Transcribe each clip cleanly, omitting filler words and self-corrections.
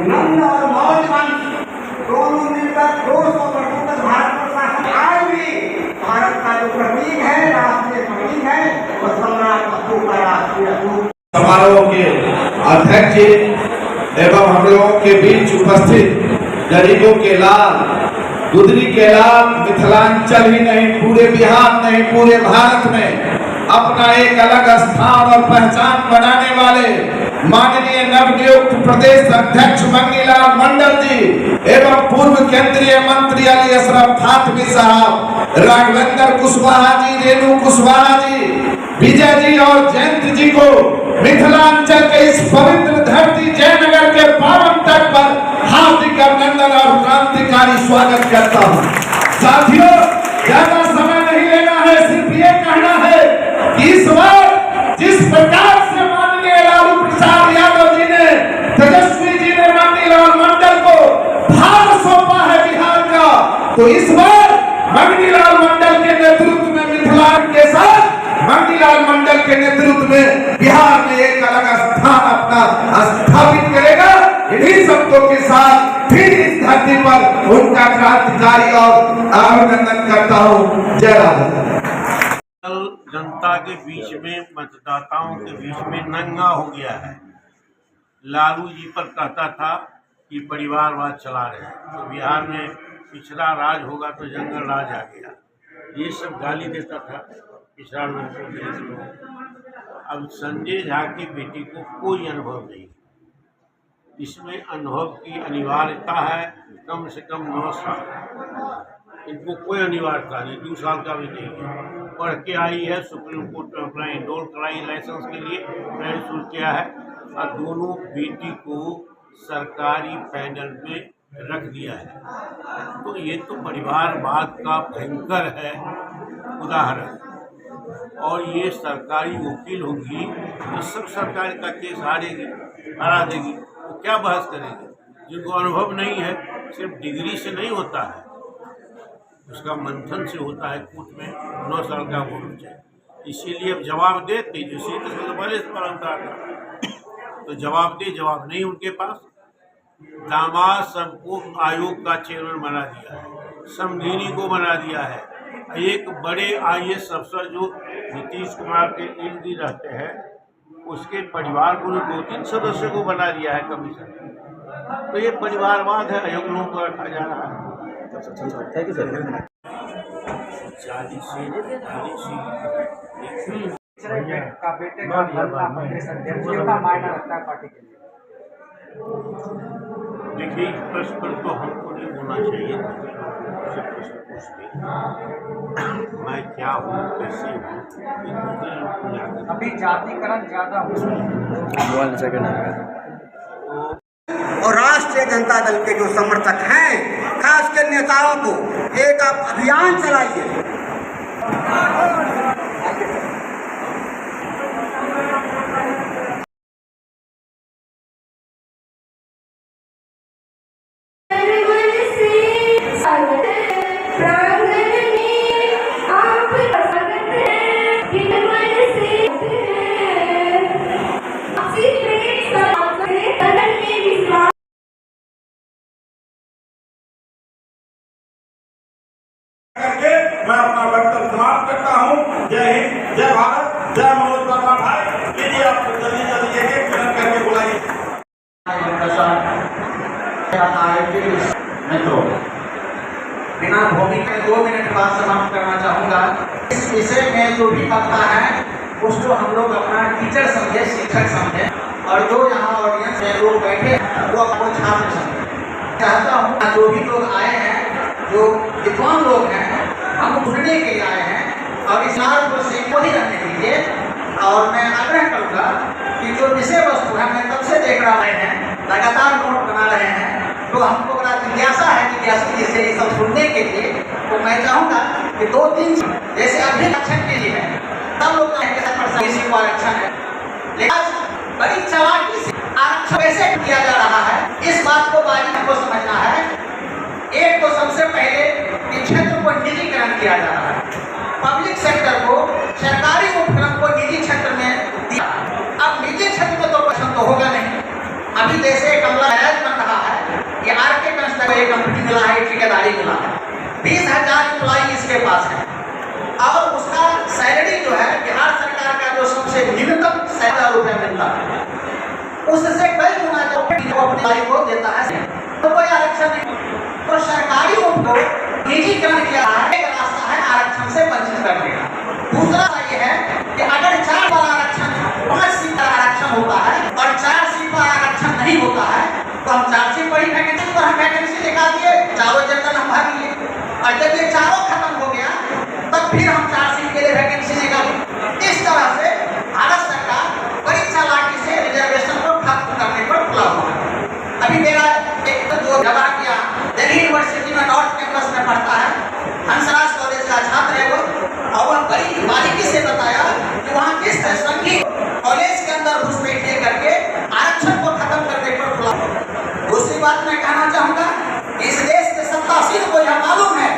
नंद और मौज वंश दोनों मिलकर 200 वर्षों तक भारत पर शासन, आज भी भारत का जो प्रतीक है, राष्ट्रीय प्रतीक है, वो सम्राट अशोक का राष्ट्रीय अशोक। समारोह के अध्यक्ष जी एवं हम लोगों के बीच उपस्थित गरीबों के लाल, गुदरी के लाल, मिथिलांचल ही नहीं पूरे बिहार नहीं पूरे भारत में अपना एक अलग स्थान और पहचान बनाने वाले माननीय नवनियुक्त प्रदेश अध्यक्ष मंगीलाल मंडल जी एवं पूर्व केंद्रीय मंत्री अली अशरफ थानवी साहब, राघवेंद्र कुशवाहा जी, रेणु कुशवाहा जी, विजय जी और जयंत जी को मिथिलांचल के इस पवित्र धरती जयनगर के पावन तट पर हार्दिक अभिनंदन और क्रांतिकारी स्वागत करता हूँ। साथियों, ज्यादा समय नहीं लेना है, सिर्फ ये कहना है कि इस बार जिस प्रकार से माननीय लालू प्रसाद यादव जी ने, तेजस्वी जी ने मंगीलाल मंडल को भार सौंपा है बिहार का, तो इस बार मंगीलाल मंडल के नेतृत्व में मिथिलांचल के साथ मंगीलाल मंडल के नेतृत्व में बिहार में एक अलग स्थान अपना स्थापित करेगा। इन्हीं शब्दों के साथ फिर इस धरती पर उनका क्रांतिकारी और अभिनंदन करता हूँ। जय राधा। जनता के बीच में, मतदाताओं के बीच में नंगा हो गया है। लालू जी पर कहता था कि परिवारवाद चला रहे हैं, तो बिहार में पिछड़ा राज होगा तो जंगल राज आ गया, ये सब गाली देता था पिछड़ा लोगों को। अब संजय झा की बेटी को कोई अनुभव नहीं, इसमें अनुभव की अनिवार्यता है। कम से कम 9 साल, इनको कोई अनिवार्यता नहीं, 2 साल का भी नहीं है। पढ़ के आई है, सुप्रीम कोर्ट में अपना इंडोर कराई लाइसेंस के लिए, मैंने शुरू किया है, और दोनों बेटी को सरकारी पैनल में रख दिया है। तो ये तो परिवारवाद का भयंकर है उदाहरण। और ये सरकारी वकील होगी तो सब सरकारी का केस हारेगी, हरा देगी, तो क्या बहस करेगी। जिनको अनुभव नहीं है, सिर्फ डिग्री से नहीं होता है, उसका मंथन से होता है। कोर्ट में 9 साल का वो हो जाए, इसीलिए अब जवाब दे तेजस्वी तो पहले से परंपरा था, तो जवाब दे, जवाब नहीं उनके पास। दामाद सबको आयोग का चेयरमैन बना दिया है, समधिनी को बना दिया है। एक बड़े IAS अफसर जो नीतीश कुमार के इर्द गिर्द रहते हैं, उसके परिवार को 2-3 सदस्यों को बना दिया है कमीशन। तो ये परिवारवाद है, आयोग लोगों को रखा जा रहा है। Thank you sir. का बेटे का प्रदेश अध्यक्ष का मायना रखता है पार्टी के लिए। देखिए, इस प्रश्न पर तो हमको नहीं बोलना चाहिए, प्रश्न पूछते मैं क्या हूँ, कैसे हूँ, ये दूसरे लोग को जाकर। अभी जातिकरण ज्यादा हो और राष्ट्रीय जनता दल के जो समर्थक हैं, खास कर नेताओं को एक आप अभियान चलाइए। मैं अपना वक्तव्य समाप्त करता हूँ। जय हिंद, जय भारत, जय मनोज वर्मा भाई। लीजिए, आपको जल्दी जल्दी एक मिनट करके बुलाइए। मित्रों, बिना भूमि के 2 मिनट बाद समाप्त करना चाहूँगा। इस विषय में जो भी पता है उसको हम लोग अपना टीचर समझे, शिक्षक समझे, और जो यहाँ ऑडियंस में लोग बैठे हैं वो आपको छात्र समझे। चाहता हूँ जो भी लोग आए हैं, जो विद्वान लोग हैं, हम सुनने के लिए आए हैं और इस नार को सीखो ही रहने दीजिए। और मैं आग्रह करूँगा कि जो विषय वस्तु है, मैं तब से देख रहे हैं, लगातार नोट बना रहे हैं, तो हमको बड़ा जिज्ञासा है, जिज्ञासा से ये सब सुनने के लिए। तो मैं चाहूँगा कि 2-3 जैसे अभी आरक्षण के लिए है, सब लोग किसी को आरक्षण है, लेकिन बड़ी चालाकी से आरक्षण कैसे किया जा रहा है, इस बात को बारीकी को समझना है। एक तो सबसे पहले कि क्षेत्र को निजीकरण किया जा रहा है, पब्लिक सेक्टर को, सरकारी उपक्रम को निजी क्षेत्र में दिया। अब निजी क्षेत्र में तो प्रश्न तो होगा नहीं, अभी देश एक अमला गैराज बन रहा है, ये आरके कंस्ट्रक्शन कंपनी मिला है, ठेकेदारी मिला है, 20,000 एम्प्लॉई इसके पास है और उसका सैलरी जो है बिहार सरकार का जो सबसे न्यूनतम 7,000 रुपया मिलता है, उससे कई गुना जो अपनी को देता है, तो कोई आरक्षण नहीं। तो सरकारी को निजीकरण किया है, एक रास्ता है आरक्षण से वंचित करने का। दूसरा ये है कि अगर 4 वाला आरक्षण 5 सीट का आरक्षण होता है और 4 सीट का आरक्षण नहीं होता है, तो हम 4 सीट बड़ी वैकेंसी पर हम वैकेंसी निकाल दिए, चारों जनरल हम भर लिए, और जब ये चारों खत्म हो गया तब फिर हम 4 सीट के लिए वैकेंसी निकाली। इस तरह से भारत सरकार बड़ी चालाकी से रिजर्वेशन को खत्म करने पर तुला हुआ है। अभी मेरा एक जो जवाब किया दिल्ली यूनिवर्सिटी में नॉर्थ कैंपस में पढ़ता है, हंसराज कॉलेज का छात्र है वो, और वह बड़ी बारीकी से बताया कि वहाँ किस तरह संघीय कॉलेज के अंदर घुसपैठ करके आरक्षण को खत्म करने पर तुला। दूसरी बात मैं कहना चाहूँगा, इस देश के सत्तासीन को यह मालूम है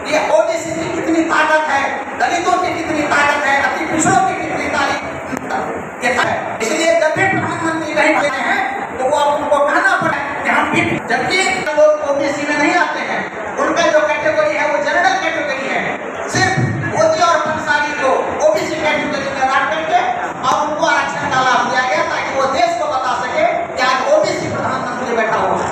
कि ओबीसी की कितनी ताकत है, दलितों की कितनी ताकत है, अति पिछड़ों की कितनी ताकत है। इसलिए जब भी प्रधानमंत्री कहीं गए हैं तो वो उनको कहना पड़ा कि हम भी, जबकि लोग ओबीसी में नहीं आते हैं, उनका जो कैटेगरी है वो जनरल कैटेगरी है, सिर्फ मोदी और पंसारी को ओबीसी कैटेगरी में रख करके और उनको आरक्षण का लाभ दिया गया ताकि वो देश को बता सके कि आज ओबीसी प्रधानमंत्री बैठा हुआ है,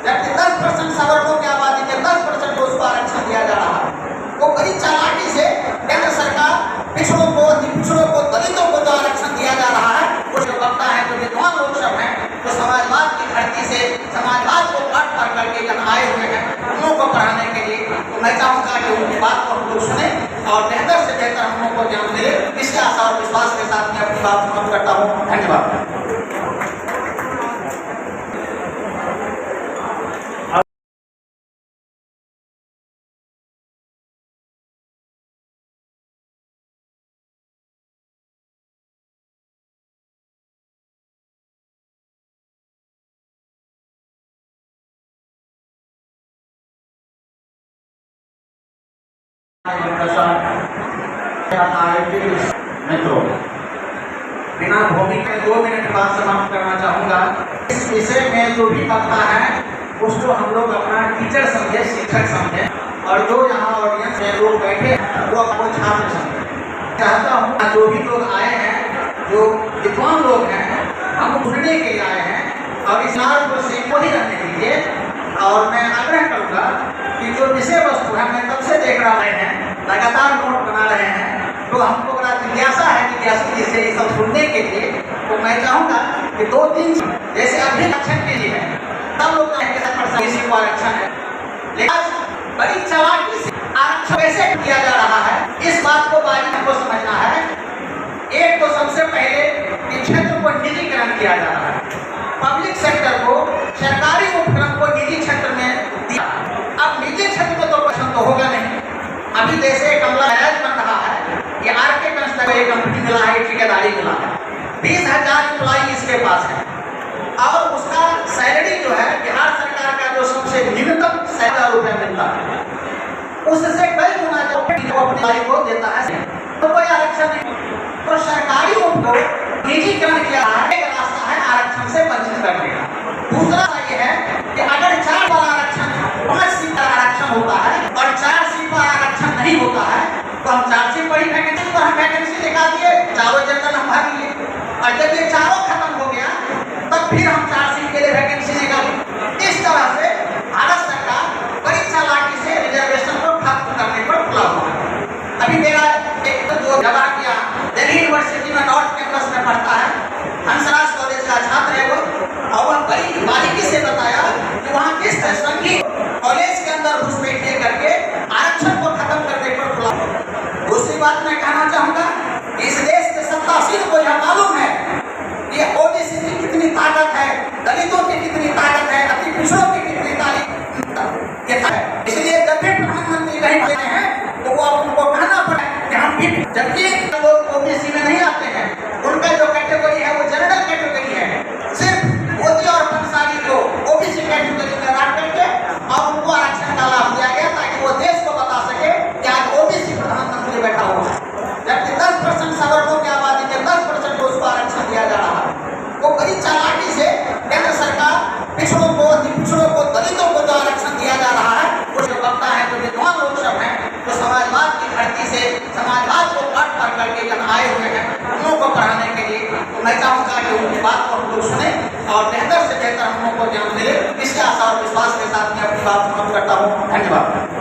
जबकि 10% सवर्णों की आबादी के 10% को उसको आरक्षण दिया जा रहा है। वो बड़ी चालाकी से केंद्र सरकार पिछड़ों को, अति पिछड़ों को, दलितों को जो आरक्षण दिया जा रहा है, वो जो वक्ता है, जो विद्वान लोग सब हैं, तो समाजवाद की धरती से समाजवाद को काट कर करके जब आए हुए हैं उन लोगों को पढ़ाने के लिए, तो मैं चाहूँगा कि उनकी बात को हम लोग सुने और बेहतर से बेहतर हम लोगों को ज्ञान मिले। इसके आशा और विश्वास के साथ मैं अपनी बात खत्म करता हूँ। धन्यवाद। मित्रों, बिना भूमिका के 2 मिनट बाद समाप्त करना चाहूँगा। इस विषय में जो भी पढ़ता है उसको हम लोग अपना टीचर समझे, शिक्षक समझे, और जो यहाँ ऑडियंस में लोग बैठे हैं वो आपको छात्र समझे। चाहता हूँ जो भी लोग आए हैं, जो विद्वान लोग हैं, हम सुनने के लिए आए हैं और इस नार को सीखो ही रहने दीजिए। और मैं आग्रह करूँगा कि जो विषय वस्तु है, मैं तब से देख रहे हैं, लगातार नोट बना रहे हैं, तो हमको बड़ा जिज्ञासा है कि से ये सब सुनने के लिए, तो मैं चाहूँगा कि 2-3 जैसे अभी आरक्षण के लिए है, सब लोग किसी को आरक्षण है, लेकिन बड़ी चालाकी से आरक्षण कैसे किया जा रहा है, इस बात को बारीकी को समझना है। एक तो सबसे पहले कि क्षेत्र को निजीकरण किया जा रहा है, पब्लिक सेक्टर को, सरकारी उपक्रम को निजी क्षेत्र में दिया। अब निजी क्षेत्र में तो प्रश्न तो होगा नहीं। अभी देश एक अमला गैराज बन रहा है, ये आरके कंस्ट्रक्शन कंपनी मिला है, ठेकेदारी मिला है, 20,000 एम्प्लॉई इसके पास है और उसका सैलरी जो है बिहार सरकार का जो सबसे न्यूनतम 7,000 रुपया मिलता है, उससे कई गुना जो अपनी को देता है, तो कोई आरक्षण नहीं। तो सरकारी को निजीकरण किया है, एक रास्ता है आरक्षण से वंचित करने का। दूसरा ये है कि अगर 4 वाला आरक्षण 5 सीट का आरक्षण होता है और 4 सीट का आरक्षण नहीं होता है, तो हम 4 सीट बड़ी वैकेंसी पर हम वैकेंसी निकाल दिए, चारों जनरल हम भर लिए, और जब ये चारों खत्म हो गया तब फिर हम 4 सीट के लिए वैकेंसी निकाली। इस तरह से भारत सरकार बड़ी चालाकी से रिजर्वेशन को खत्म करने पर तुला हुआ है। अभी मेरा एक जो जवाब किया दिल्ली यूनिवर्सिटी में नॉर्थ कैंपस में पढ़ता है, हंसराज कॉलेज का छात्र है वो, और वह बड़ी बारीकी से बताया कि वहाँ किस तरह संघीय कॉलेज के अंदर घुसपैठ करके आरक्षण को खत्म करने पर तुला। दूसरी बात मैं कहना चाहूँगा, इस देश के सत्तासीन को यह मालूम है कि ओबीसी की कितनी ताकत है, दलित मैं चाहूँगा कि उनकी बात को हम लोग सुने और बेहतर से बेहतर हम लोग को ज्ञान मिले। इसके आशा और विश्वास के साथ मैं अपनी बात समाप्त करता हूँ। धन्यवाद।